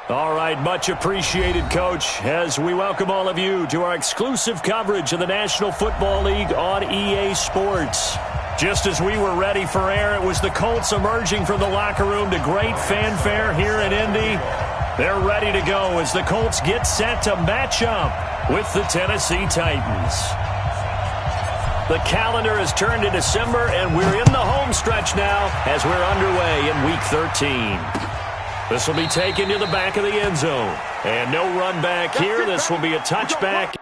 All right, much appreciated, Coach, as we welcome all of you to our exclusive coverage of the National Football League on EA Sports. Just as we were ready for air, it was the Colts emerging from the locker room to great fanfare here in Indy. They're ready to go as the Colts get set to match up with the Tennessee Titans. The calendar has turned to December, and we're in the home stretch now as we're underway in Week 13. This will be taken to the back of the end zone. And no run back here. This will be a touchback.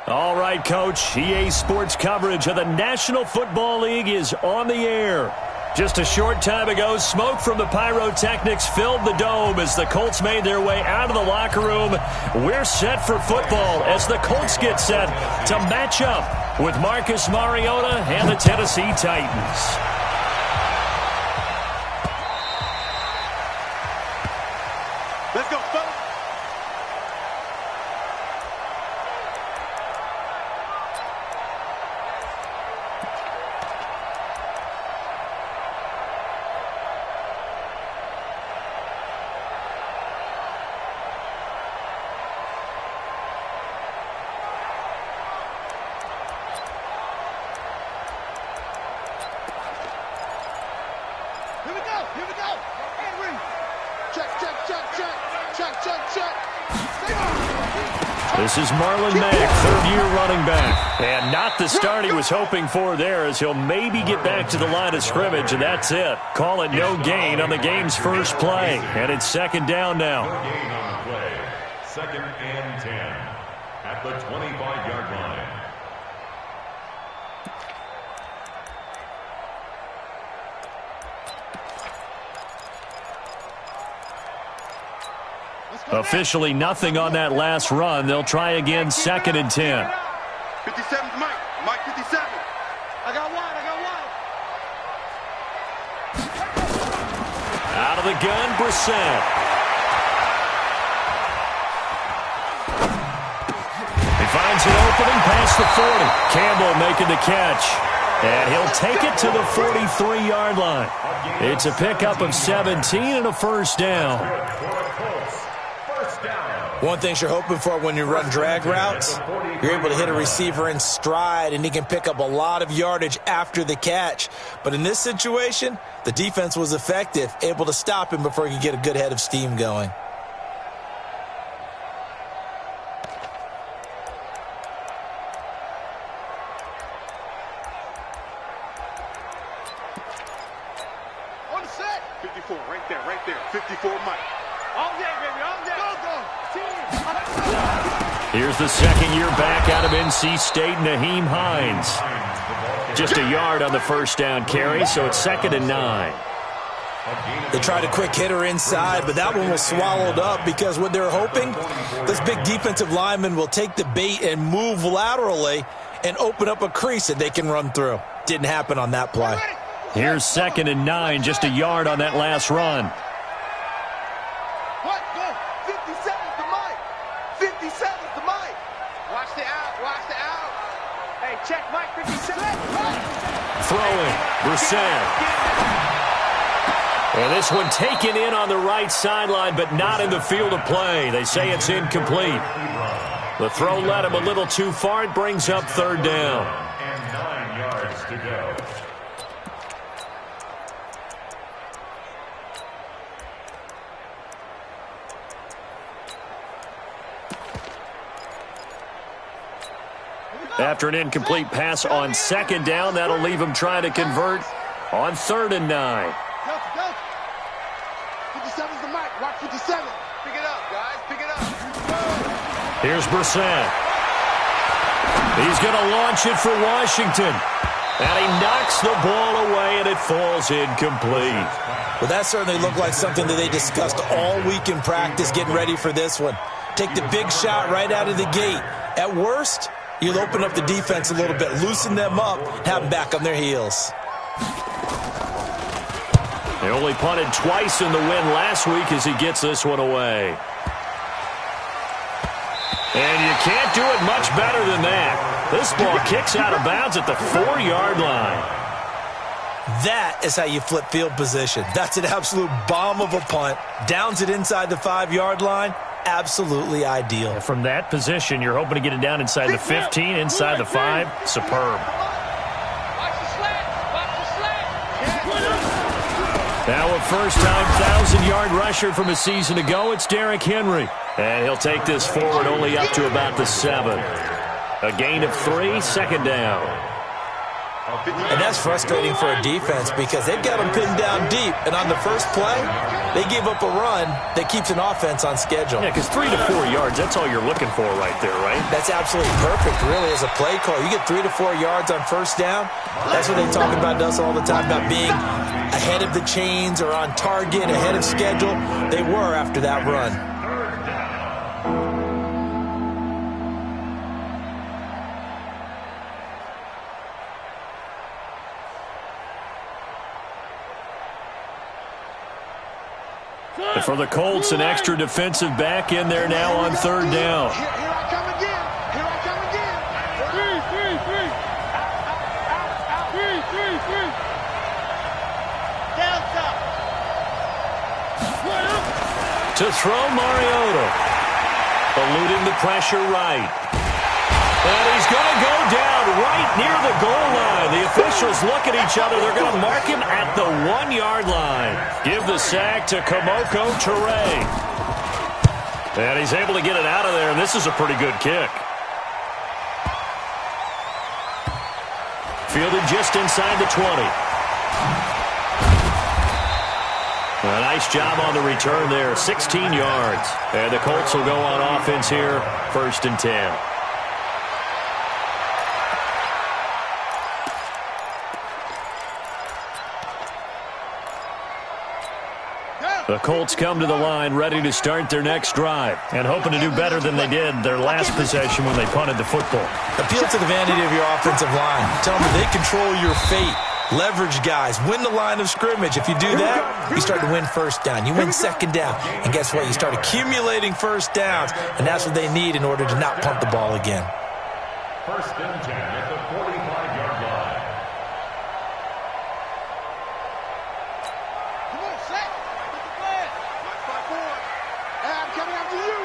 All right, Coach. EA Sports coverage of the National Football League is on the air. Just a short time ago, smoke from the pyrotechnics filled the dome as the Colts made their way out of the locker room. We're set for football as the Colts get set to match up with Marcus Mariota and the Tennessee Titans. Let's go, fellas. This is Marlon Mack, third-year running back. And not the start he was hoping for there, as he'll maybe get back to the line of scrimmage, and that's it. Call it no gain on the game's first play. And it's second down now. No gain on the play. Second and 10 at the 25-yard line. Officially nothing on that last run. They'll try again, second and 10. 57's Mike. Mike 57. I got one. Out of the gun, Brissett. He finds an opening past the 40. Campbell making the catch. And he'll take it to the 43-yard line. It's a pickup of 17 and a first down. One thing you're hoping for when you run drag routes, you're able to hit a receiver in stride, and he can pick up a lot of yardage after the catch. But in this situation, the defense was effective, able to stop him before he could get a good head of steam going. On the set. 54, right there. 54 Mike. All day, baby, all day. Go. Here's the second-year back out of NC State, Naheem Hines. Just a yard on the first down carry, so it's second and 9. They tried a quick hitter inside, but that one was swallowed up because what they're hoping, this big defensive lineman will take the bait and move laterally and open up a crease that they can run through. Didn't happen on that play. Here's second and 9, just a yard on that last run. Check Mike 57. Throwing, Brissett. And this one taken in on the right sideline, but not in the field of play. They say it's incomplete. The throw led him a little too far. It brings up third down. And 9 yards to go. After an incomplete pass on second down, that'll leave him trying to convert on third and 9. Go. 57's the mic. Watch 57. Pick it up, guys. Pick it up. Here's Brissett. He's going to launch it for Washington. And he knocks the ball away, and it falls incomplete. Well, that certainly looked like something that they discussed all week in practice getting ready for this one. Take the big shot right out of the gate. At worst, you'll open up the defense a little bit, loosen them up, have them back on their heels. They only punted twice in the win last week as he gets this one away. And you can't do it much better than that. This ball kicks out of bounds at the 4-yard line. That is how you flip field position. That's an absolute bomb of a punt. Downs it inside the 5-yard line. Absolutely ideal. From that position, you're hoping to get it down inside the 15, inside the 5. Superb. Now a first-time 1,000-yard rusher from a season ago, it's Derrick Henry. And he'll take this forward only up to about the 7. A gain of 3, second down. And that's frustrating for a defense because they've got them pinned down deep. And on the first play, they give up a run that keeps an offense on schedule. Yeah, because 3 to 4 yards, that's all you're looking for right there, right? That's absolutely perfect, really, as a play call. You get 3 to 4 yards on first down. That's what they talk about to us all the time, about being ahead of the chains or on target, ahead of schedule. They were after that run. And for the Colts, an extra defensive back in there now on third down. Here I come again. Here I come again. Three. Three. Delta. To throw Mariota. Eluding the pressure right. And he's going to go down right near the goal line. The officials look at each other. They're going to mark him at the 1-yard line. Give the sack to Kamoko Toure. And he's able to get it out of there, and this is a pretty good kick. Fielded just inside the 20. A nice job on the return there, 16 yards. And the Colts will go on offense here, 1st and 10. The Colts come to the line ready to start their next drive and hoping to do better than they did their last possession when they punted the football. Appeal to the vanity of your offensive line. Tell them they control your fate. Leverage guys. Win the line of scrimmage. If you do that, you start to win first down. You win second down. And guess what? You start accumulating first downs. And that's what they need in order to not punt the ball again. 1st and 10 at the 45-yard line. Come on, set. Get the flag. 1-5-4. I'm coming after you.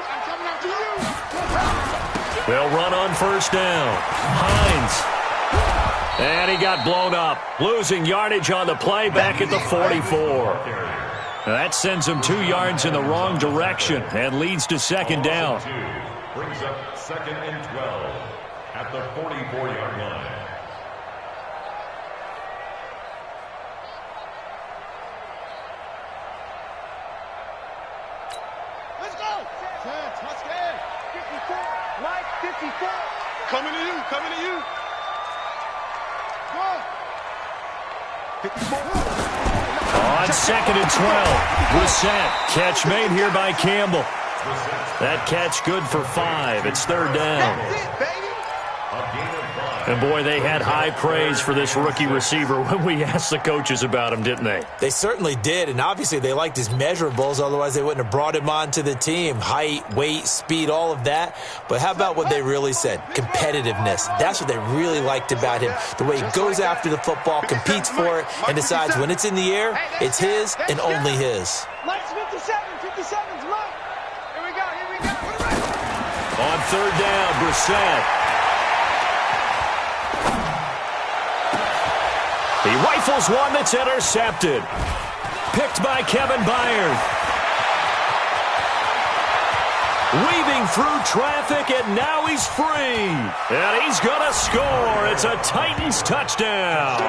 They'll run on first down. Hines. And he got blown up. Losing yardage on the play back at the 44. That sends him 2 yards in the wrong direction and leads to second down. Brings up 2nd and 12 at the 44-yard line. Let's go. Touchdown. 54. Mike, 54. Coming to you. On 2nd and 12. Brissett. Catch made here by Campbell. That catch good for 5. It's 3rd down. That's it, baby. And, boy, they had high praise for this rookie receiver when we asked the coaches about him, didn't they? They certainly did, and obviously they liked his measurables. Otherwise, they wouldn't have brought him onto the team. Height, weight, speed, all of that. But how about what they really said? Competitiveness. That's what they really liked about him. The way he goes after the football, competes for it, and decides when it's in the air, it's his and only his. Mike's 57's Mike. Here we go. On 3rd down, Brissett. He rifles one that's intercepted. Picked by Kevin Byard. Weaving through traffic, and now he's free. And he's going to score. It's a Titans touchdown.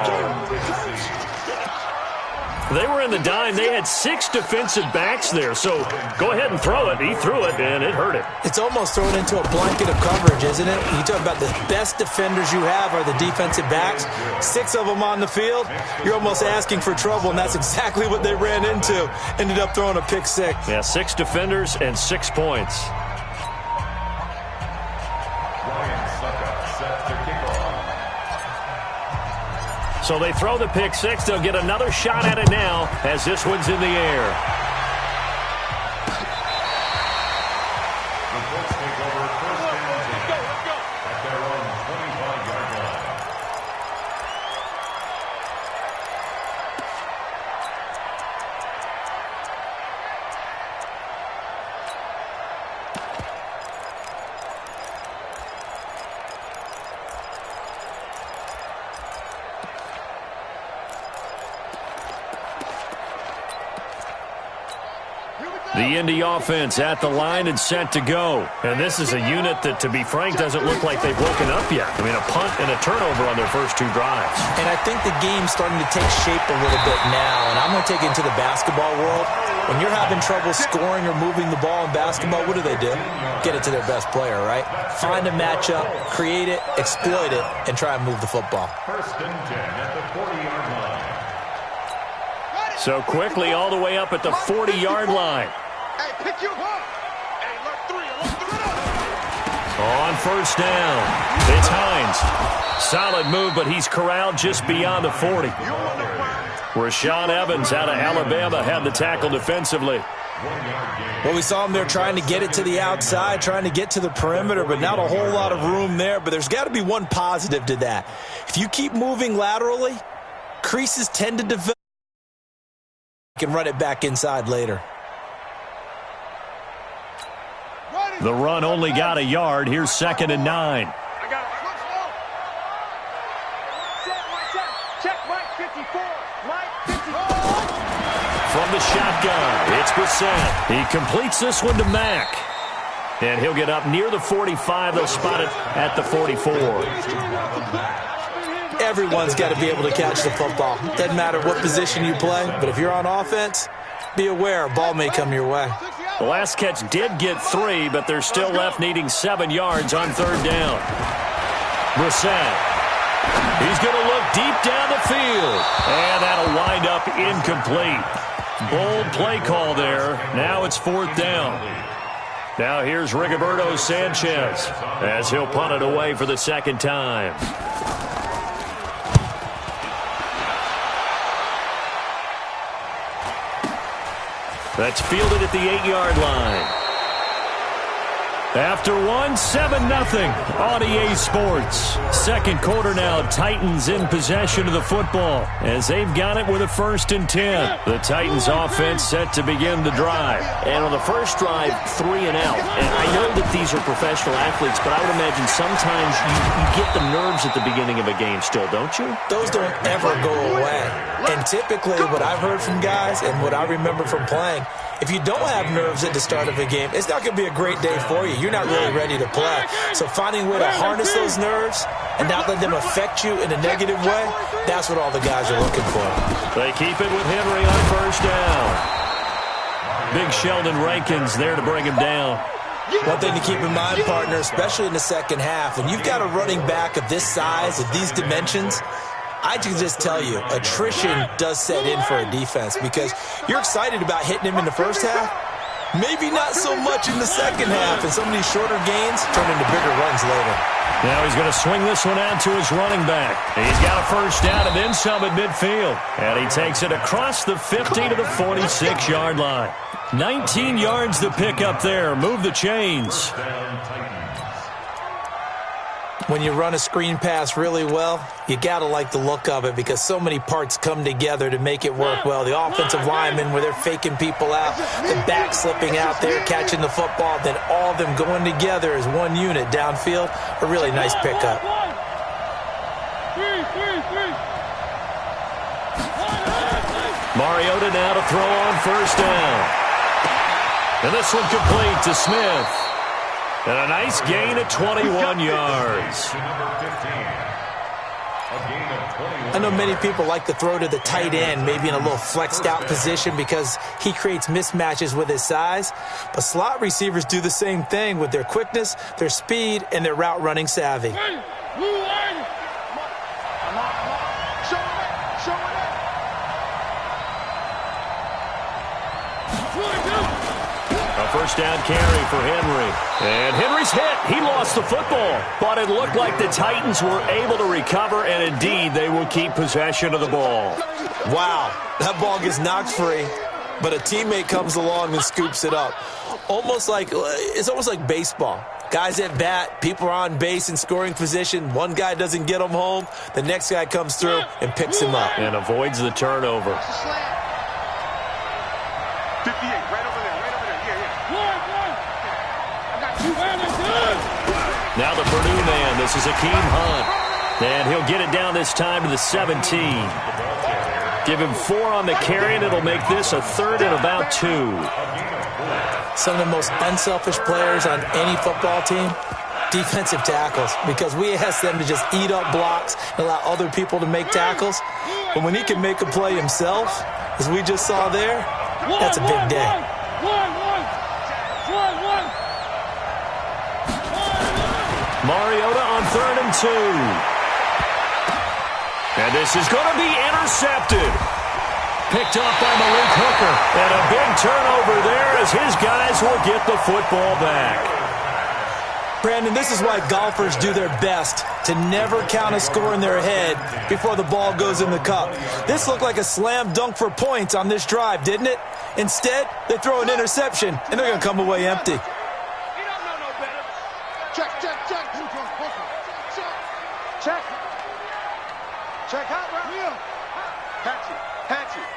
They were in the dime. They had 6 defensive backs there, so go ahead and throw it. He threw it, and it hurt him. It's almost thrown into a blanket of coverage, isn't it? You talk about the best defenders you have are the defensive backs. 6 of them on the field. You're almost asking for trouble, and that's exactly what they ran into. Ended up throwing a pick 6. Yeah, 6 defenders and 6 points. So they throw the pick 6. They'll get another shot at it now as this one's in the air. The Colts take over 1st and 10 at their own 25-yard line. The Indy offense at the line and set to go. And this is a unit that, to be frank, doesn't look like they've woken up yet. I mean, a punt and a turnover on their first 2 drives. And I think the game's starting to take shape a little bit now. And I'm going to take it into the basketball world. When you're having trouble scoring or moving the ball in basketball, what do? Get it to their best player, right? Find a matchup, create it, exploit it, and try and move the football. First and 10 at the 40-yard line. So quickly all the way up at the 40-yard line. Hey, pick you up. Hey, look 3. On first down, it's Hines. Solid move, but he's corralled just beyond the 40. Rashaan Evans out of Alabama had the tackle defensively. Well, we saw him there trying to get it to the outside, trying to get to the perimeter, but not a whole lot of room there. But there's got to be one positive to that. If you keep moving laterally, creases tend to develop. You can run it back inside later. The run only got a yard. Here's 2nd and 9. Check Mike 54. Mike 54. From the shotgun, it's Brissett. He completes this one to Mack. And he'll get up near the 45. They'll spot it at the 44. Everyone's got to be able to catch the football. Doesn't matter what position you play, but if you're on offense, be aware a ball may come your way. The last catch did get 3, but they're still left needing 7 yards on 3rd down. Brissett. He's going to look deep down the field. And that'll wind up incomplete. Bold play call there. Now it's 4th down. Now here's Rigoberto Sanchez as he'll punt it away for the 2nd time. That's fielded at the 8-yard line. After 1, 7-0 on EA Sports. 2nd quarter now, Titans in possession of the football as they've got it with a 1st and 10. The Titans offense set to begin the drive. And on the first drive, 3 and out. And I know that these are professional athletes, but I would imagine sometimes you get the nerves at the beginning of a game still, don't you? Those don't ever go away. And typically what I've heard from guys and what I remember from playing, if you don't have nerves at the start of a game, it's not going to be a great day for you. You're not really ready to play. So finding a way to harness those nerves and not let them affect you in a negative way, that's what all the guys are looking for. They keep it with Henry on first down. Big Sheldon Rankins there to bring him down. One thing to keep in mind, partner, especially in the second half, when you've got a running back of this size, of these dimensions, I can just tell you, attrition does set in for a defense because you're excited about hitting him in the first half. Maybe not so much in the second half, and some of these shorter gains turn into bigger runs later. Now he's going to swing this one out to his running back. He's got a first down and then some at midfield. And he takes it across the 50 to the 46-yard line. 19 yards to pick up there. Move the chains. When you run a screen pass really well, you got to like the look of it because so many parts come together to make it work well. The offensive linemen, where they're faking people out, the back slipping out there, catching the football, then all of them going together as one unit downfield. A really nice pickup. Mariota now to throw on first down. And this one complete to Smith. And a nice gain at 21 yards. I know many people like to throw to the tight end, maybe in a little flexed out position because he creates mismatches with his size. But slot receivers do the same thing with their quickness, their speed, and their route running savvy. First down carry for Henry. And Henry's hit. He lost the football. But it looked like the Titans were able to recover, and indeed they will keep possession of the ball. Wow, that ball gets knocked free, but a teammate comes along and scoops it up. It's almost like baseball. Guys at bat, people are on base in scoring position. One guy doesn't get him home. The next guy comes through and picks him up. And avoids the turnover. 58, right over there, Now the Purdue man, this is Akeem Hunt. And he'll get it down this time to the 17. Give him 4 on the carry, and it'll make this a 3rd and about 2. some of the most unselfish players on any football team? Defensive tackles, because we ask them to just eat up blocks and allow other people to make tackles. But when he can make a play himself, as we just saw there, that's a big day. Mariota on 3rd and 2. And this is going to be intercepted. Picked off by Malik Hooker. And a big turnover there as his guys will get the football back. Brandon, this is why golfers do their best to never count a score in their head before the ball goes in the cup. This looked like a slam dunk for points on this drive, didn't it? Instead, they throw an interception, and they're going to come away empty. Check out right here. Patch it.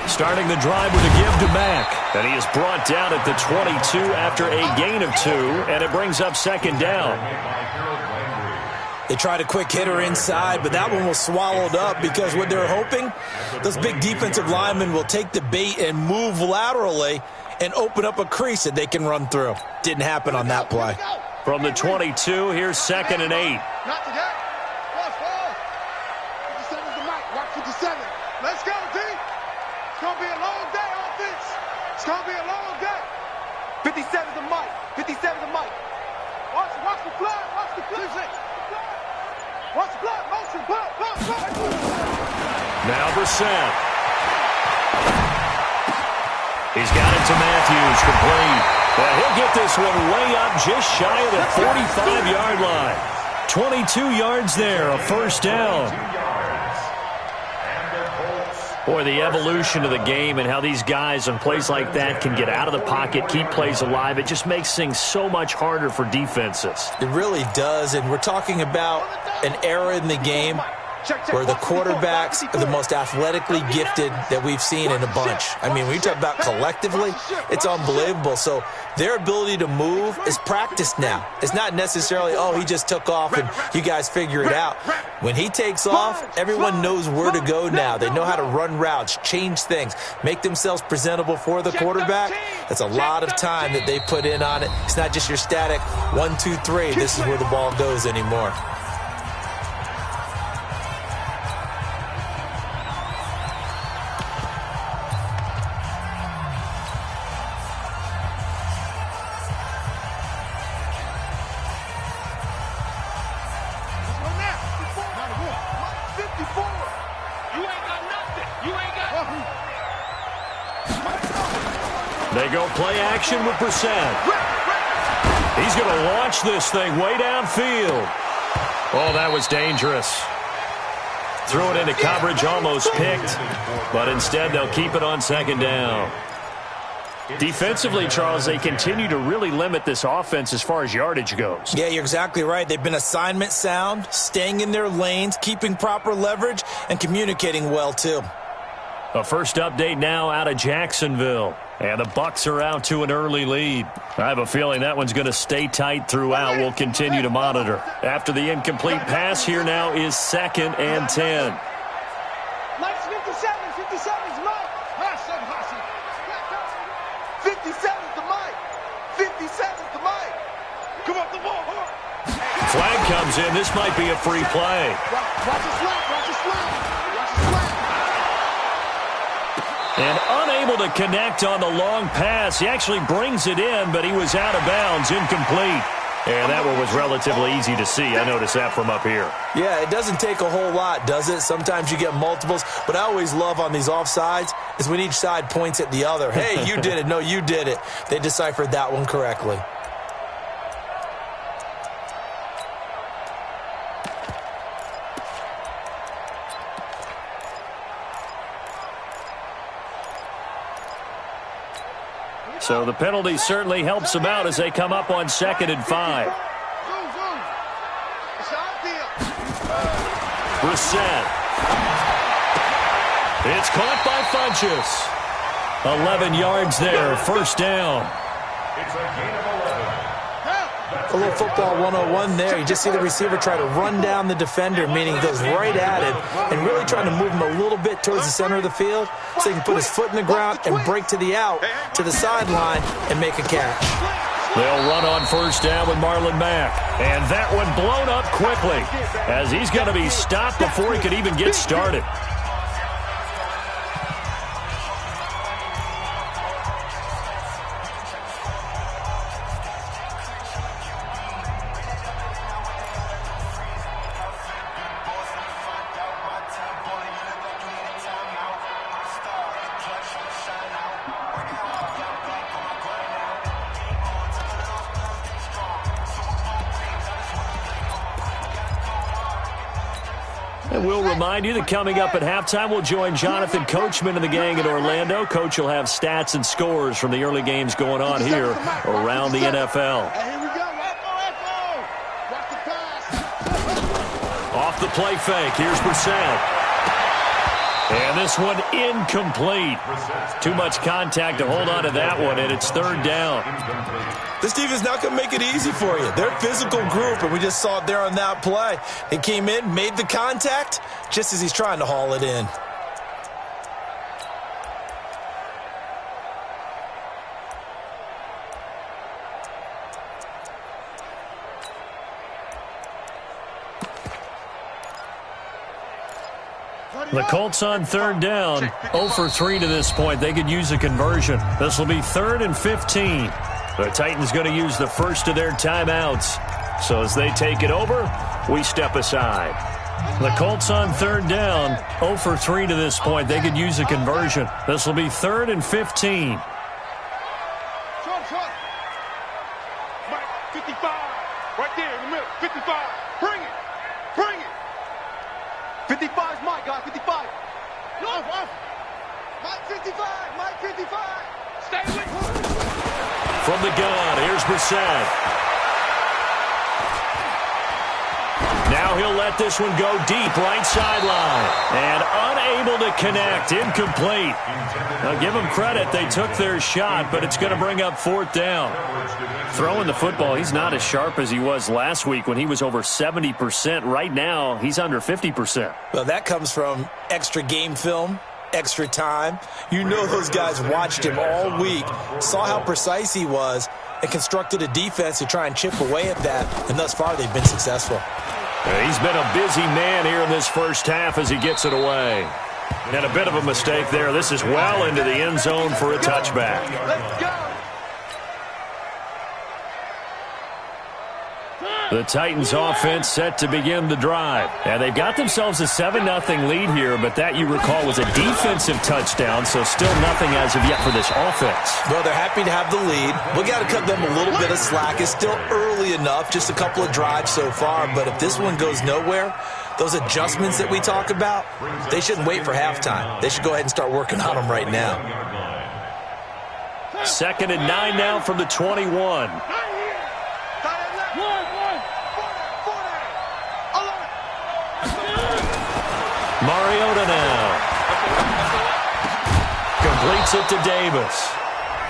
Starting the drive with a give to Mack. And he is brought down at the 22 after a gain of 2, and it brings up 2nd down. They tried a quick hitter inside, but that one was swallowed up because what they're hoping, those big defensive linemen will take the bait and move laterally and open up a crease that they can run through. Didn't happen on that play. From the 22, here's 2nd and 8. Not to that. Watch ball. 57's the mic. Watch 57. Let's go, D. It's going to be a long day, offense. It's going to be a long day. 57's the mic. 57's the mic. Watch the blood. Watch the blood. Watch the blood. Motion. Blood. Now Brissett. He's got it to Matthews, complete. Well, he'll get this one way up just shy of the 45-yard line. 22 yards there, a 1st down. Boy, the evolution of the game and how these guys on plays like that can get out of the pocket, keep plays alive, it just makes things so much harder for defenses. It really does, and we're talking about an era in the game where the quarterbacks are the most athletically gifted that we've seen in a bunch. I mean, when you talk about collectively, it's unbelievable. So their ability to move is practiced now. It's not necessarily, oh, he just took off and you guys figure it out. When he takes off, everyone knows where to go now. They know how to run routes, change things, make themselves presentable for the quarterback. That's a lot of time that they put in on it. It's not just your static 1, 2, 3. This is where the ball goes anymore. They go play action with Brissett. He's going to launch this thing way downfield. Oh, that was dangerous. Threw it into coverage, almost picked, but instead they'll keep it on 2nd down. Defensively, Charles, they continue to really limit this offense as far as yardage goes. Yeah, you're exactly right. They've been assignment sound, staying in their lanes, keeping proper leverage, and communicating well, too. A first update now out of Jacksonville. And the Bucs are out to an early lead. I have a feeling that one's going to stay tight throughout. We'll continue to monitor. After the incomplete pass, here now is 2nd and 10. Mike's 57. 57's Mike. 57's the Mike. 57's the Mike. Come on, the ball. Flag comes in. This might be a free play. Watch his flag. Watch his flag. Watch his flag. And unable to connect on the long pass. He actually brings it in, but he was out of bounds, incomplete. And that one was relatively easy to see. I noticed that from up here. Yeah, it doesn't take a whole lot, does it? Sometimes you get multiples. But I always love on these offsides is when each side points at the other. Hey, you did it. No, you did it. They deciphered that one correctly. So the penalty certainly helps them out as they come up on 2nd and 5. Brissett. It's caught by Funchess. 11 yards there, 1st down. It's a gain of 11. That's A little football 101 there. You just see the receiver try to run down the defender, meaning he goes right at it and really trying to move him a little bit towards the center of the field so he can put his foot in the ground and break to the out, to the sideline, and make a catch. They'll run on first down with Marlon Mack. And that one blown up quickly as he's going to be stopped before he could even get started. And we'll remind you that coming up at halftime, we'll join Jonathan Coachman and the gang in Orlando. Coach will have stats and scores from the early games going on here around the NFL. Here we go. Watch the pass. Off the play fake. Here's Brissett. And this one incomplete. Too much contact to hold on to that one, and it's third down. This defense not going to make it easy for you. They're a physical group, and we just saw it there on that play. He came in, made the contact, just as he's trying to haul it in. The Colts on third down, 0 for 3 to this point. They could use a conversion. This will be 3rd and 15. The Titans going to use the first of their timeouts. So as they take it over, we step aside. The Colts on third down, 0 for 3 to this point. They could use a conversion. This will be 3rd and 15. Short. Mike, 55. Right there in the middle. 55. Bring it. 55 is Mike, guys. 55. Off. Mike 55. Stay with me. From the gun, here's Brissett. Now he'll let this one go deep, right sideline. And unable to connect, incomplete. Now give them credit, they took their shot, but it's going to bring up 4th down. Throwing the football, he's not as sharp as he was last week when he was over 70%. Right now, he's under 50%. Well, that comes from extra game film, extra time. You know those guys watched him all week, saw how precise he was, and constructed a defense to try and chip away at that, and thus far they've been successful. He's been a busy man here in this first half as he gets it away. And a bit of a mistake there. This is well into the end zone for a touchback. Let's go. The Titans offense set to begin the drive. And they've got themselves a 7-0 lead here, but that, you recall, was a defensive touchdown, so still nothing as of yet for this offense. Well, they're happy to have the lead. We got to cut them a little bit of slack. It's still early enough, just a couple of drives so far, but if this one goes nowhere, those adjustments that we talk about, they shouldn't wait for halftime. They should go ahead and start working on them right now. 2nd and 9 now from the 21. Mariota now. Completes it to Davis.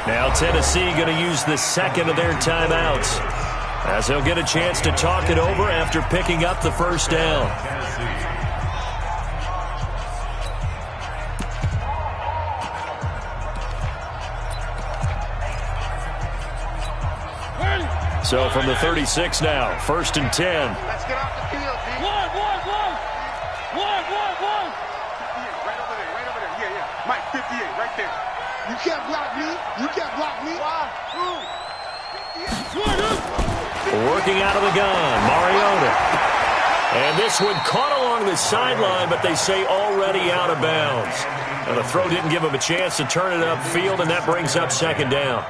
Now Tennessee going to use the second of their timeouts, as they'll get a chance to talk it over after picking up the first down. So from the 36 now, 1st and 10. Let's get off the field, D. One. Right over there. Yeah. Mike, 58, right there. You can't block me. Working out of the gun, Mariota. And this one caught along the sideline, but they say already out of bounds. Now the throw didn't give him a chance to turn it upfield, and that brings up 2nd down.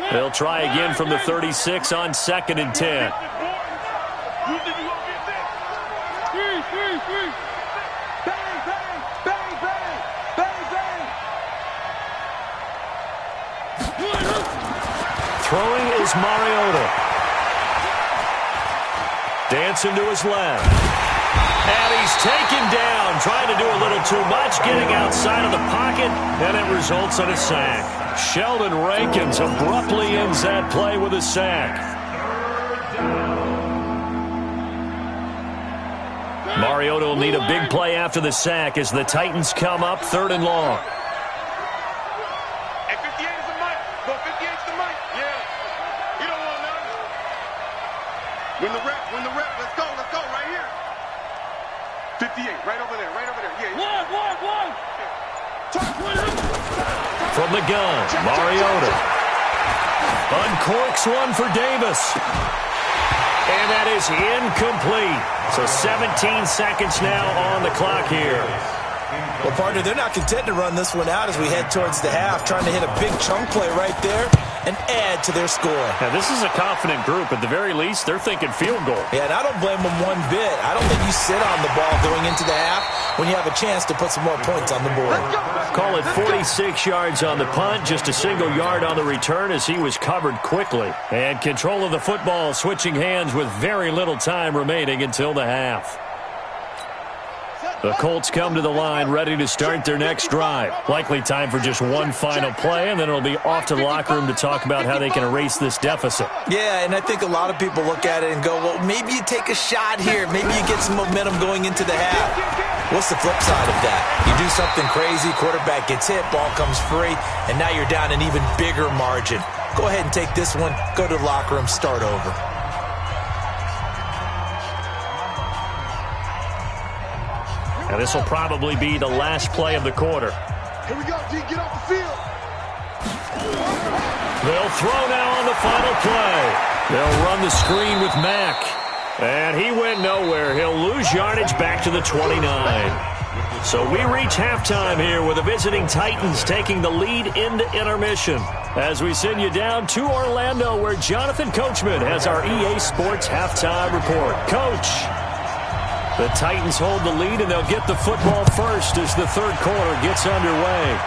They'll try again from the 36 on 2nd and 10. Throwing is Mariota. Dancing to his left. And he's taken down, trying to do a little too much, getting outside of the pocket, and it results in a sack. Sheldon Rankins abruptly ends that play with a sack. Mariota will need a big play after the sack as the Titans come up 3rd and long. Hey, 58 is the mic. Go, 58's the mic. Yeah. You don't want none. Win the rep. Let's go, right here. 58, right over there. Yeah. One. From the gun, Mariota. Uncorks one for Davis. And that is incomplete. So 17 seconds now on the clock here. Well, partner, they're not content to run this one out as we head towards the half, trying to hit a big chunk play right there and add to their score. Now, this is a confident group. At the very least, they're thinking field goal. Yeah, and I don't blame them one bit. I don't think you sit on the ball going into the half when you have a chance to put some more points on the board. Call it 46 yards on the punt, just a single yard on the return as he was covered quickly. And control of the football switching hands with very little time remaining until the half. The Colts come to the line ready to start their next drive. Likely time for just one final play, and then it'll be off to the locker room to talk about how they can erase this deficit. Yeah, and I think a lot of people look at it and go, well, maybe you take a shot here. Maybe you get some momentum going into the half. What's the flip side of that? You do something crazy, quarterback gets hit, ball comes free, and now you're down an even bigger margin. Go ahead and take this one, go to the locker room, start over. Now, this will probably be the last play of the quarter. Here we go, G. Get off the field. They'll throw now on the final play. They'll run the screen with Mack. And he went nowhere. He'll lose yardage back to the 29. So we reach halftime here with the visiting Titans taking the lead into intermission. As we send you down to Orlando, where Jonathan Coachman has our EA Sports halftime report. Coach. The Titans hold the lead, and they'll get the football first as the third quarter gets underway.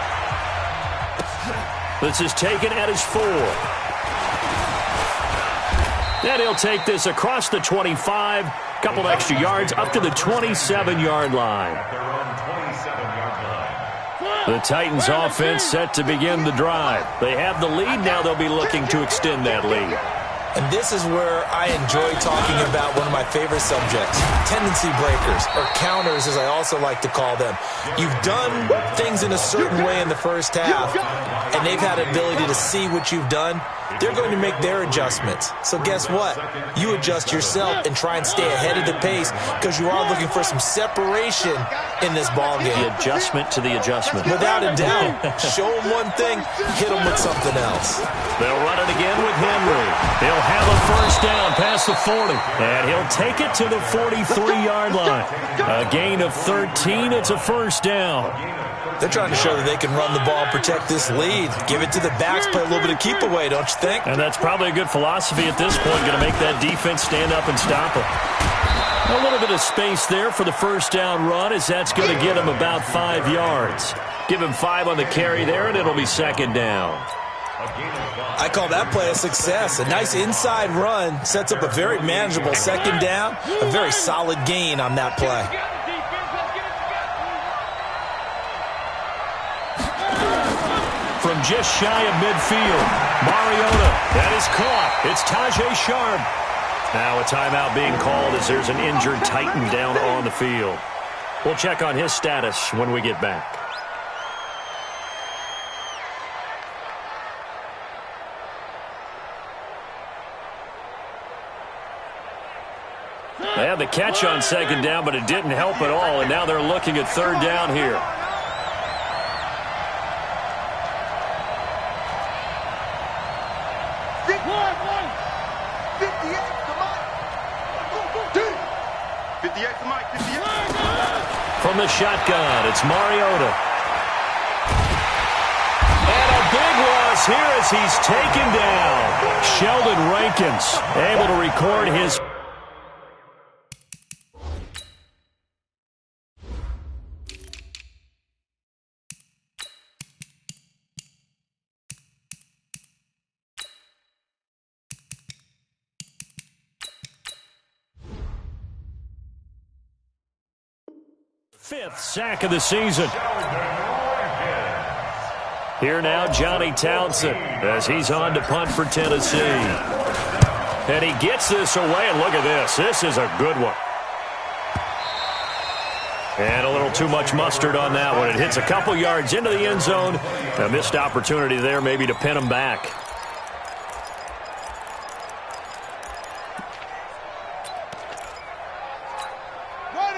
This is taken at his 4. Then he'll take this across the 25, couple extra yards up to the 27-yard line. The Titans offense set to begin the drive. They have the lead. Now they'll be looking to extend that lead. And this is where I enjoy talking about one of my favorite subjects, tendency breakers, or counters as I also like to call them. You've done things in a certain way in the first half, and they've had the ability to see what you've done. They're going to make their adjustments. So guess what? You adjust yourself and try and stay ahead of the pace because you are looking for some separation in this ball game. The adjustment to the adjustment. Without a doubt. Show them one thing, hit them with something else. They'll run it again with Henry. He'll have a first down past the 40, and he'll take it to the 43-yard line. A gain of 13. It's a first down. They're trying to show that they can run the ball, protect this lead, give it to the backs, play a little bit of keep away, don't you think? And that's probably a good philosophy at this point, going to make that defense stand up and stop them. A little bit of space there for the first down run, as that's going to get him about 5 yards. Give him 5 on the carry there, and it'll be second down. I call that play a success. A nice inside run sets up a very manageable second down, a very solid gain on that play. From just shy of midfield, Mariota, that is caught. It's Tajay Sharp. Now a timeout being called as there's an injured Titan down on the field. We'll check on his status when we get back. They had the catch on second down, but it didn't help at all, and now they're looking at third down here. From the shotgun, it's Mariota. And a big loss here as he's taken down. Sheldon Rankins able to record his 5th sack of the season. Here now, Johnny Townsend, as he's on to punt for Tennessee. And he gets this away, and look at this. This is a good one. And a little too much mustard on that one. It hits a couple yards into the end zone. A missed opportunity there maybe to pin him back.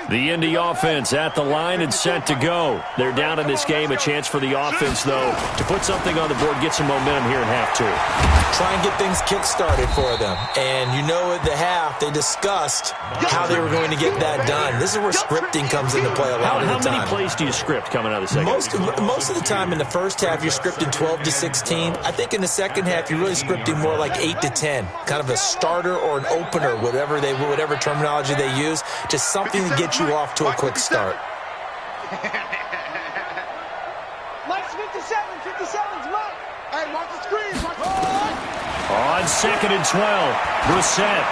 The Indy offense at the line and set to go. They're down in this game. A chance for the offense, though, to put something on the board, get some momentum here in half two. Try and get things kick-started for them. And you know at the half, they discussed how they were going to get that done. This is where scripting comes into play a lot of the time. How many plays do you script coming out of the second? Most of the time in the first half, you're scripting 12 to 16. I think in the second half, you're really scripting more like 8 to 10. Kind of a starter or an opener, whatever terminology they use. Just something to get you off to a quick start. Mike's 57. 57's Mike. Hey, watch the screen. Watch the On 2nd and 12, Brissett.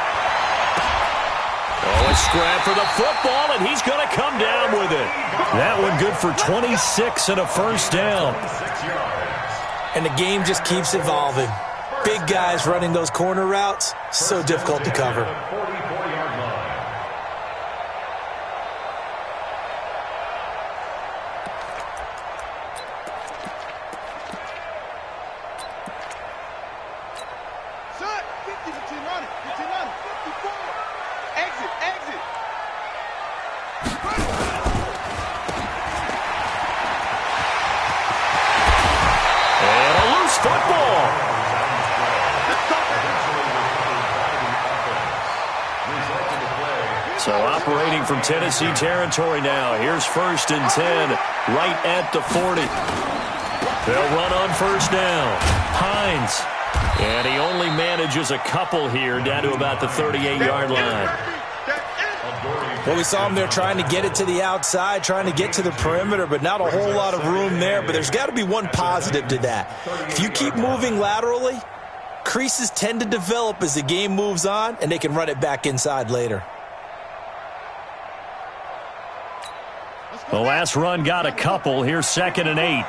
Oh, a scrap for the football, and he's going to come down with it. That one good for 26 and a first down. And the game just keeps evolving. Big guys running those corner routes, so difficult to cover. So operating from Tennessee territory now. Here's 1st and 10, right at the 40. They'll run on first down. Hines. And he only manages a couple here down to about the 38-yard line. Well, we saw him there trying to get it to the outside, trying to get to the perimeter, but not a whole lot of room there. But there's got to be one positive to that. If you keep moving laterally, creases tend to develop as the game moves on, and they can run it back inside later. The last run got a couple. Here's 2nd and 8.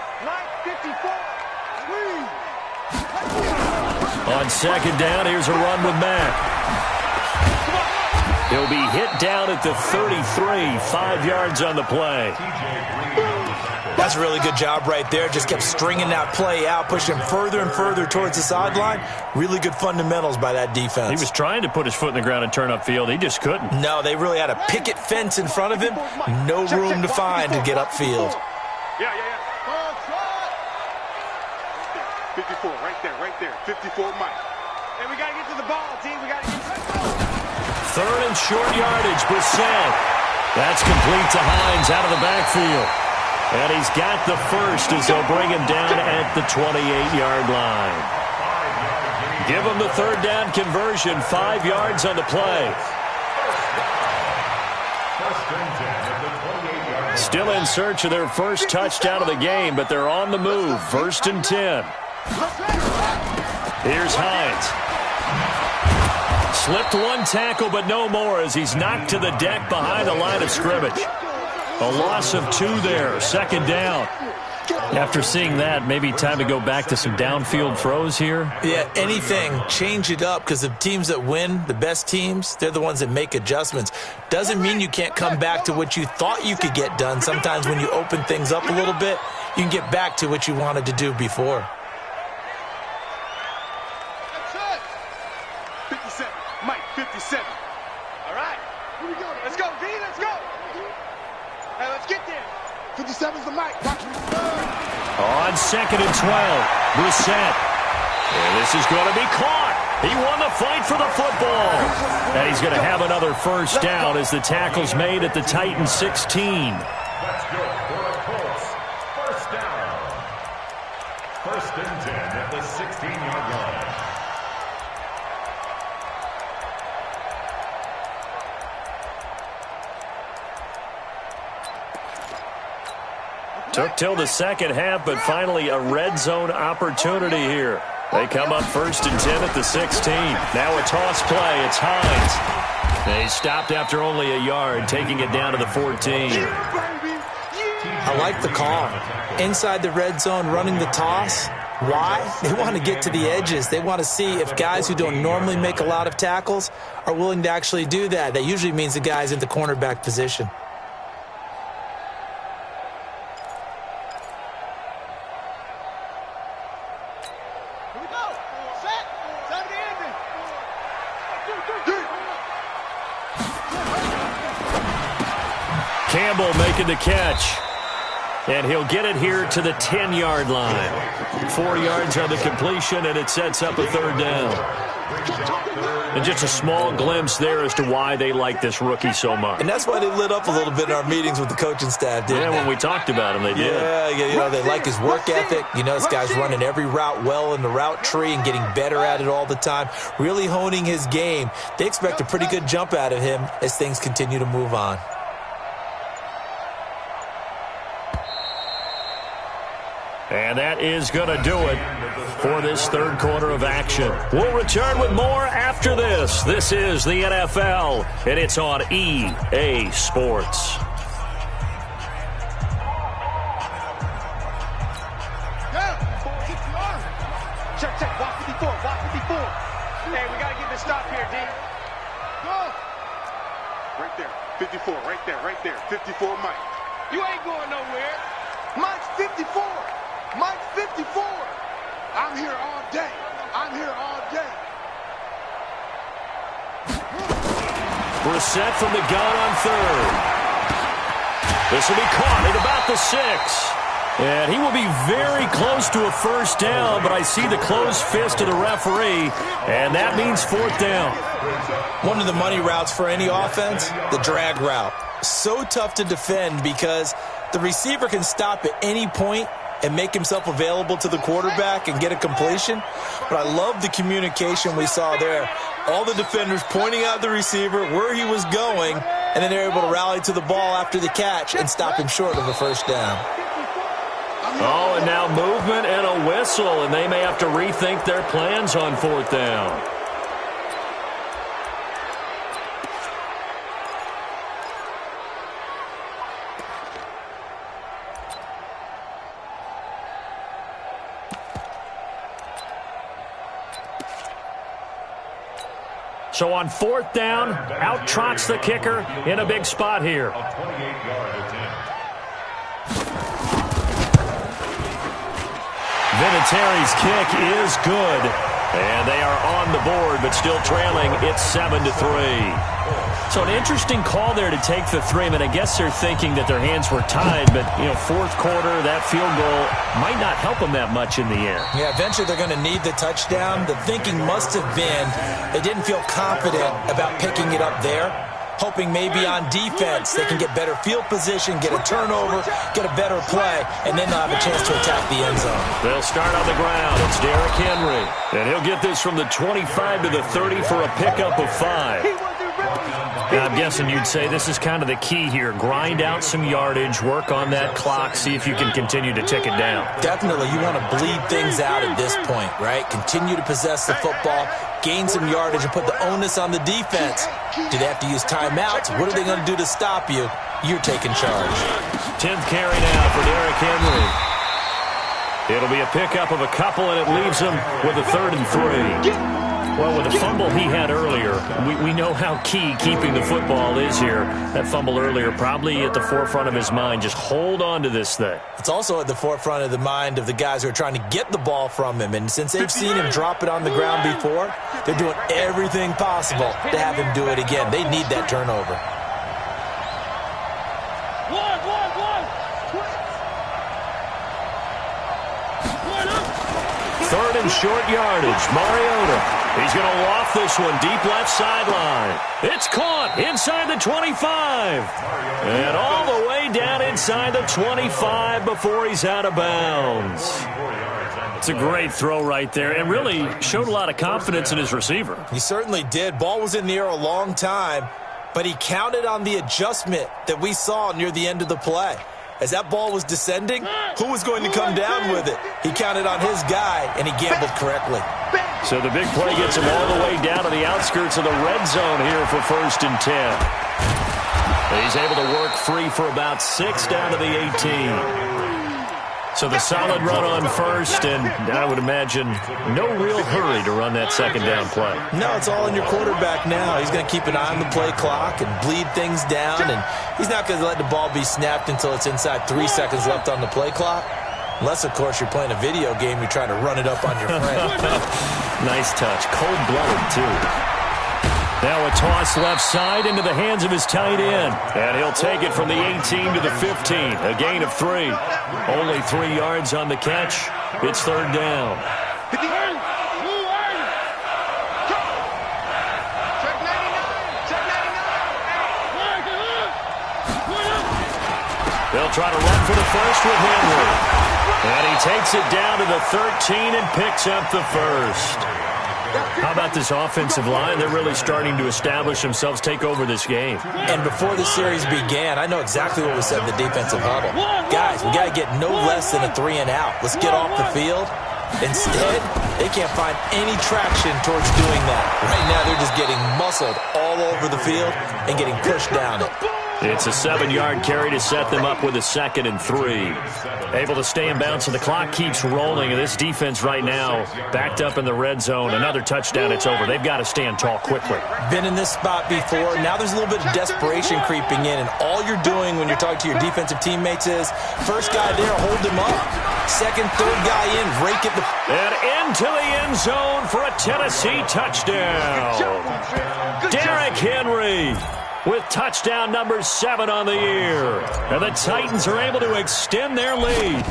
On 2nd down, here's a run with Mack. He'll be hit down at the 33, 5 yards on the play. That's a really good job right there. Just kept stringing that play out, pushing him further and further towards the sideline. Really good fundamentals by that defense. He was trying to put his foot in the ground and turn upfield. He just couldn't. No, they really had a picket fence in front of him. No room to find to get upfield. Yeah. 54, right there. 54, Mike. Hey, we got to get to the ball, team. We got to get to the ball. 3rd and short yardage, Brissett. That's complete to Hines out of the backfield. And he's got the first as they'll bring him down at the 28-yard line. Give him the 3rd down conversion, 5 yards on the play. Still in search of their first touchdown of the game, but they're on the move. 1st and 10. Here's Hines. Slipped one tackle, but no more as he's knocked to the deck behind the line of scrimmage. A loss of 2 there, 2nd down. After seeing that, maybe time to go back to some downfield throws here. Yeah, anything. Change it up because the teams that win, the best teams, they're the ones that make adjustments. Doesn't mean you can't come back to what you thought you could get done. Sometimes when you open things up a little bit, you can get back to what you wanted to do before. 57. Mike, 57. All right. Here we go. Let's go, V. Let's go. Hey, let's get there. 57's the Mike. Watch me. On 2nd and 12, Brissett. And this is going to be caught. He won the fight for the football. And he's going to have another first down as the tackle's made at the Titans 16. That's good for the Colts. First down. 1st and 10 at the 16-yard line. Took till the second half, but finally a red zone opportunity here. They come up 1st and 10 at the 16. Now a toss play. It's Hines. They stopped after only a yard, taking it down to the 14. I like the call. Inside the red zone, running the toss. Why? They want to get to the edges. They want to see if guys who don't normally make a lot of tackles are willing to actually do that. That usually means the guy's in the cornerback position. Campbell making the catch. And he'll get it here to the 10-yard line. 4 yards on the completion, and it sets up a third down. And just a small glimpse there as to why they like this rookie so much. And that's why they lit up a little bit in our meetings with the coaching staff, didn't they? When we talked about him, they did. Yeah, they like his work ethic. This guy's running every route well in the route tree and getting better at it all the time, really honing his game. They expect a pretty good jump out of him as things continue to move on. And that is going to do it for this third quarter of action. We'll return with more after this. This is the NFL, and it's on EA Sports. Check. Block 54. Hey, we got to get this stop here, D. Go. Right there. 54. Right there. 54, Mike. You ain't going nowhere. Mike's 54. Mike's 54. I'm here all day. Brissett from the gun on third. This will be caught at about the 6. And he will be very close to a first down, but I see the closed fist of the referee, and that means fourth down. One of the money routes for any offense, the drag route. So tough to defend because the receiver can stop at any point and make himself available to the quarterback and get a completion. But I love the communication we saw there. All the defenders pointing out the receiver, where he was going, and then they're able to rally to the ball after the catch and stop him short of a first down. Oh, and now movement and a whistle, and they may have to rethink their plans on fourth down. So on fourth down, out trots the kicker in a big spot here. A 28-yard attempt. Vinatieri's kick is good. And they are on the board, but still trailing. It's 7-3. So an interesting call there to take the 3. I mean, I guess they're thinking that their hands were tied, but, fourth quarter, that field goal might not help them that much in the air. Yeah, eventually they're going to need the touchdown. The thinking must have been they didn't feel confident about picking it up there, hoping maybe on defense they can get better field position, get a turnover, get a better play, and then they'll have a chance to attack the end zone. They'll start on the ground. It's Derrick Henry. And he'll get this from the 25 to the 30 for a pickup of 5. Now, I'm guessing you'd say this is kind of the key here. Grind out some yardage, work on that clock, see if you can continue to tick it down. Definitely. You want to bleed things out at this point, right? Continue to possess the football, gain some yardage, and put the onus on the defense. Do they have to use timeouts? What are they going to do to stop you? You're taking charge. 10th carry now for Derrick Henry. It'll be a pickup of a couple, and it leaves him with a 3rd and 3. Well, with the fumble he had earlier, we know how key keeping the football is here. That fumble earlier probably at the forefront of his mind. Just hold on to this thing. It's also at the forefront of the mind of the guys who are trying to get the ball from him. And since they've seen him drop it on the ground before, they're doing everything possible to have him do it again. They need that turnover. Third and short yardage. Mariota. He's going to loft this one deep left sideline. It's caught inside the 25. And all the way down inside the 25 before he's out of bounds. It's a great throw right there and really showed a lot of confidence in his receiver. He certainly did. Ball was in the air a long time, but he counted on the adjustment that we saw near the end of the play. As that ball was descending, who was going to come down with it? He counted on his guy, and he gambled correctly. So the big play gets him all the way down to the outskirts of the red zone here for 1st and 10. He's able to work free for about 6 down to the 18. So the solid run on first, and I would imagine no real hurry to run that second down play. No, it's all in your quarterback now. He's going to keep an eye on the play clock and bleed things down, and he's not going to let the ball be snapped until it's inside 3 seconds left on the play clock. Unless, of course, you're playing a video game, you're trying to run it up on your friend. Nice touch. Cold-blooded, too. Now a toss left side into the hands of his tight end. And he'll take it from the 18 to the 15. A gain of 3. Only 3 yards on the catch. It's third down. They'll try to run for the first with Henry. And he takes it down to the 13 and picks up the first. How about this offensive line? They're really starting to establish themselves, take over this game. And before the series began, I know exactly what we said in the defensive huddle. Guys, we got to get no less than a 3 and out. Let's get off the field. Instead, they can't find any traction towards doing that. Right now, they're just getting muscled all over the field and getting pushed down it. It's a 7-yard carry to set them up with a 2nd and 3. Able to stay in bounds, and the clock keeps rolling. And this defense right now backed up in the red zone. Another touchdown, it's over. They've got to stand tall quickly. Been in this spot before. Now there's a little bit of desperation creeping in, and all you're doing when you're talking to your defensive teammates is first guy there, hold him up. Second, third guy in, rake it. And into the end zone for a Tennessee touchdown. Derrick Henry with touchdown number 7 on the year. And the Titans are able to extend their lead.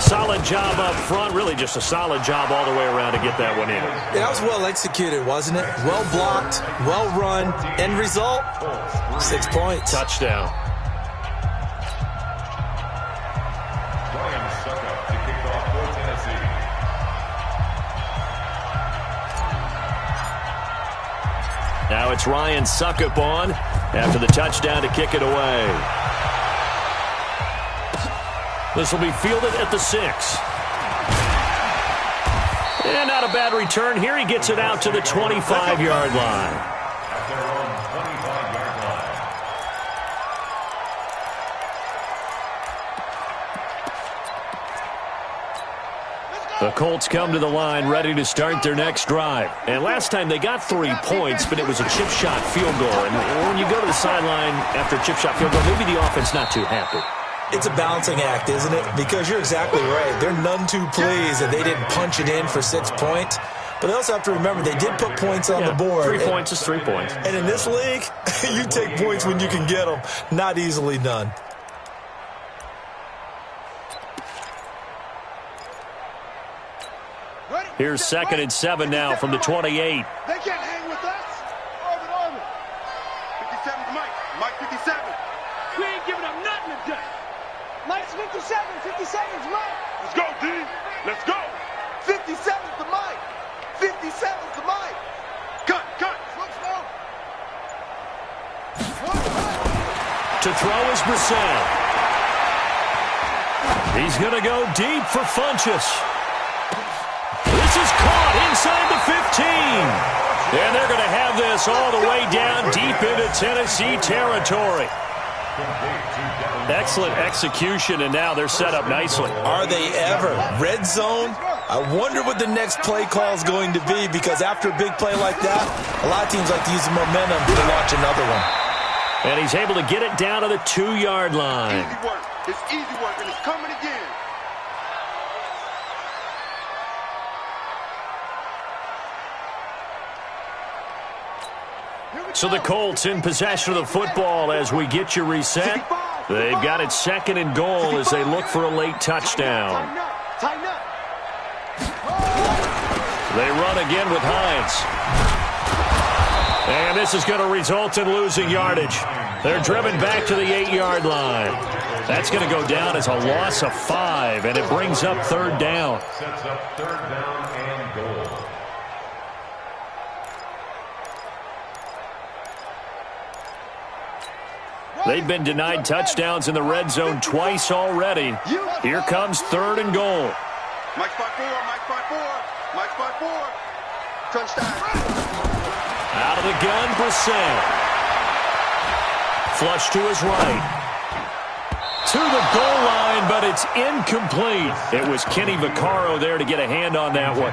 Solid job up front. Really just a solid job all the way around to get that one in. That was well executed, wasn't it? Well blocked, well run. End result, 6 points. Touchdown. Now it's Ryan Suckup on after the touchdown to kick it away. This will be fielded at the 6. And not a bad return here. He gets it out to the 25-yard line. The Colts come to the line ready to start their next drive. And last time they got 3 points, but it was a chip shot field goal. And when you go to the sideline after a chip shot field goal, maybe the offense not too happy. It's a balancing act, isn't it? Because you're exactly right. They're none too pleased that they didn't punch it in for 6 points. But they also have to remember they did put points on the board. 3 points is 3 points. And in this league, you take points when you can get them. Not easily done. Here's 2nd and 7 now from the 28. They can't hang with us. Orbit. 57's Mike. Mike 57. We ain't giving up nothing today. Mike's 57. 57's Mike. Let's go, D. Let's go. 57's the Mike. 57's the Mike. Cut. Slow. To throw is Brissett. He's going to go deep for Funchess. This is caught inside the 15. And they're going to have this all the way down deep into Tennessee territory. Excellent execution, and now they're set up nicely. Are they ever? Red zone? I wonder what the next play call is going to be, because after a big play like that, a lot of teams like to use the momentum to launch another one. And he's able to get it down to the 2-yard line. Easy work. It's easy work, and it's coming again. So the Colts in possession of the football as we get you reset. They've got it 2nd and goal as they look for a late touchdown. Tighten up. They run again with Hines. And this is going to result in losing yardage. They're driven back to the 8-yard line. That's going to go down as a loss of 5, and it brings up 3rd down. Sets up 3rd down and goal. They've been denied touchdowns in the red zone twice already. Here comes 3rd and goal. Mike spot 4. Touchdown. Out of the gun, Brissett. Flush to his right. To the goal line, but it's incomplete. It was Kenny Vaccaro there to get a hand on that one.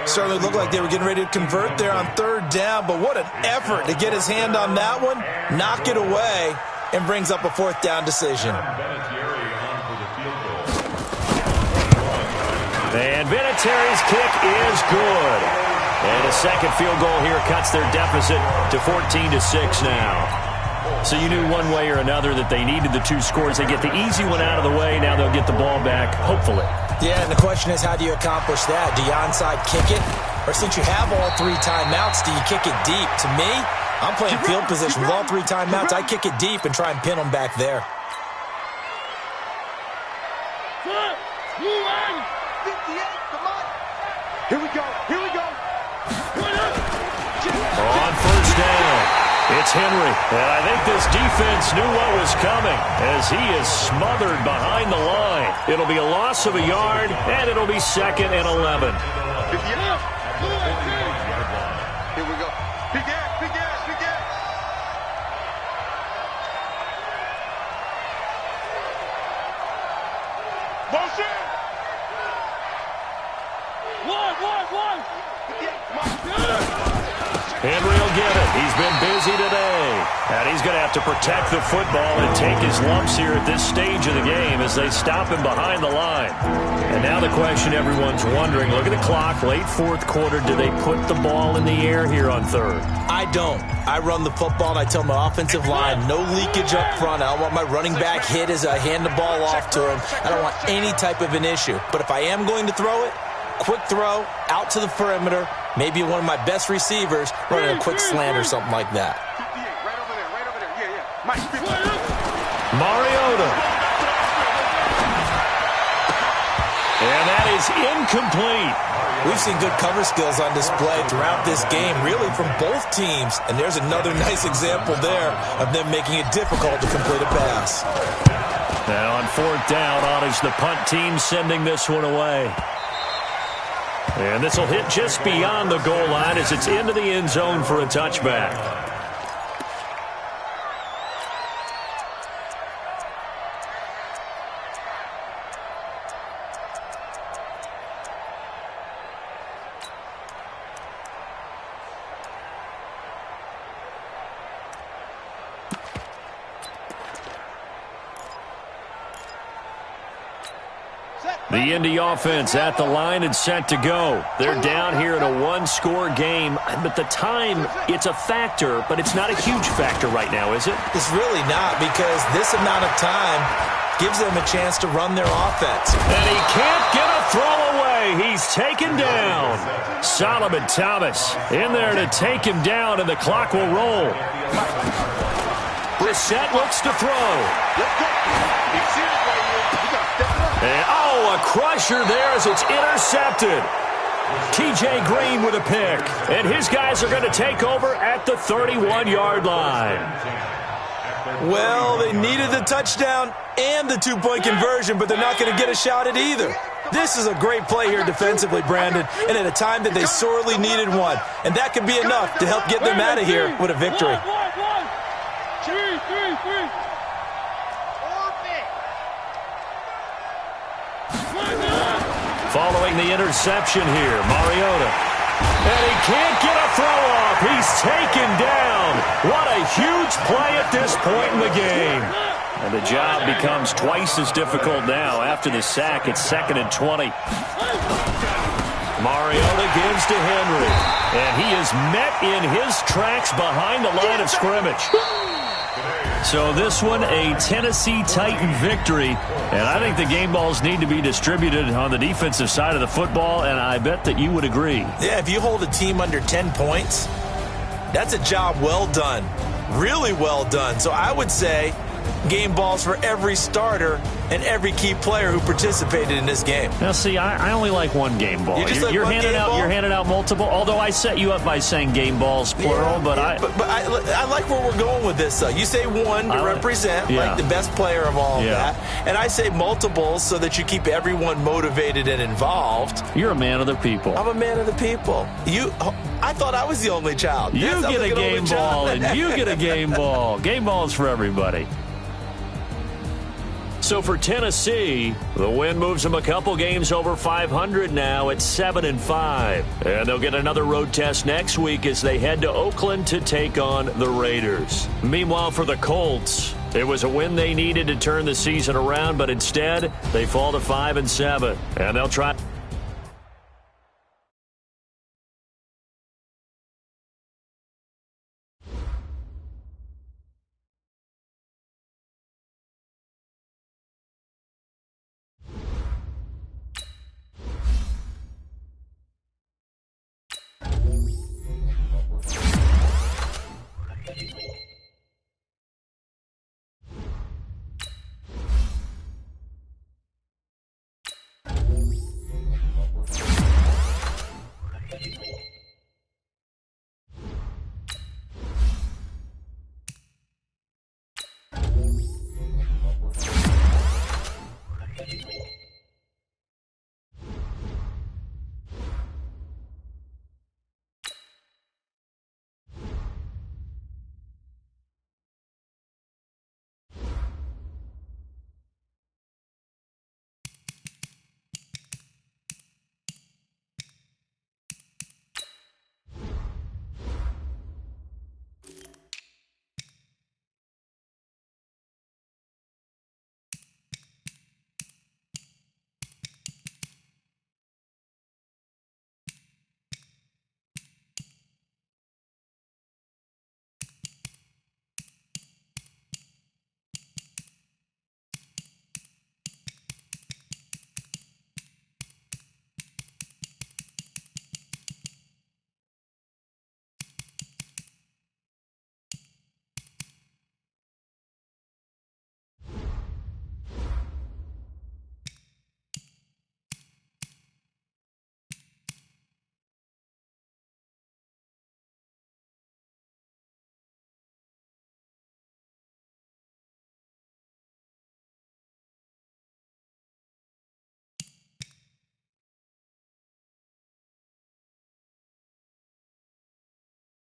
Certainly looked like they were getting ready to convert there on third down, but what an effort to get his hand on that one, knock it away, and brings up a fourth down decision. And Vinatieri's kick is good. And a second field goal here cuts their deficit to 14-6 now. So you knew one way or another that they needed the two scores. They get the easy one out of the way. Now they'll get the ball back, hopefully. Yeah, and the question is, how do you accomplish that? Do you onside kick it? Or since you have all three timeouts, do you kick it deep? To me, I'm playing field position with all three timeouts. I kick it deep and try and pin them back there. Here we go. Here we go. On first down, it's Henry. And I think this defense knew what was coming as he is smothered behind the line. It'll be a loss of a yard, and it'll be 2nd and 11. Here we go. Big ass, big ass, big ass. Motion. One. Henry will get it. He's been busy today. And he's going to have to protect the football and take his lumps here at this stage of the game as they stop him behind the line. And now the question everyone's wondering, look at the clock, late fourth quarter, do they put the ball in the air here on third? I don't. I run the football, and I tell my offensive line, no leakage up front. I don't want my running back hit as I hand the ball off to him. I don't want any type of an issue. But if I am going to throw it, quick throw, out to the perimeter, maybe one of my best receivers running a quick slant or something like that. Right over there. Yeah. Mike, Mariota. And that is incomplete. We've seen good cover skills on display throughout this game, really from both teams. And there's another nice example there of them making it difficult to complete a pass. Now on fourth down, is the punt team sending this one away. And this will hit just beyond the goal line as it's into the end zone for a touchback. The Indy offense at the line and set to go. They're down here in a one-score game, but the time, it's a factor, but it's not a huge factor right now, is it? It's really not, because this amount of time gives them a chance to run their offense. And he can't get a throw away. He's taken down. Solomon Thomas in there to take him down, and the clock will roll. Brissett looks to throw. And, a crusher there as it's intercepted. T.J. Green with a pick. And his guys are going to take over at the 31-yard line. Well, they needed the touchdown and the two-point conversion, but they're not going to get a shot at either. This is a great play here defensively, Brandon, and at a time that they sorely needed one. And that could be enough to help get them out of here with a victory. Following the interception here, Mariota. And he can't get a throw off. He's taken down. What a huge play at this point in the game. And the job becomes twice as difficult now. After the sack, it's 2nd and 20. Mariota gives to Henry. And he is met in his tracks behind the line of scrimmage. So this one, a Tennessee Titan victory. And I think the game balls need to be distributed on the defensive side of the football, and I bet that you would agree. Yeah, if you hold a team under 10 points, that's a job well done. Really well done. So I would say game balls for every starter and every key player who participated in this game. Now, see, I only like one game ball. You're handing out multiple. Although I set you up by saying game balls plural, but I like where we're going with this. Though you say one to represent like the best player of all of that, and I say multiples so that you keep everyone motivated and involved. You're a man of the people. I'm a man of the people. I thought I was the only child. You That sounds get like a an only game child. ball, and you get a game ball. Game balls for everybody. So for Tennessee, the win moves them a couple games over 500 now at 7-5. And they'll get another road test next week as they head to Oakland to take on the Raiders. Meanwhile, for the Colts, it was a win they needed to turn the season around, but instead they fall to 5-7. And they'll try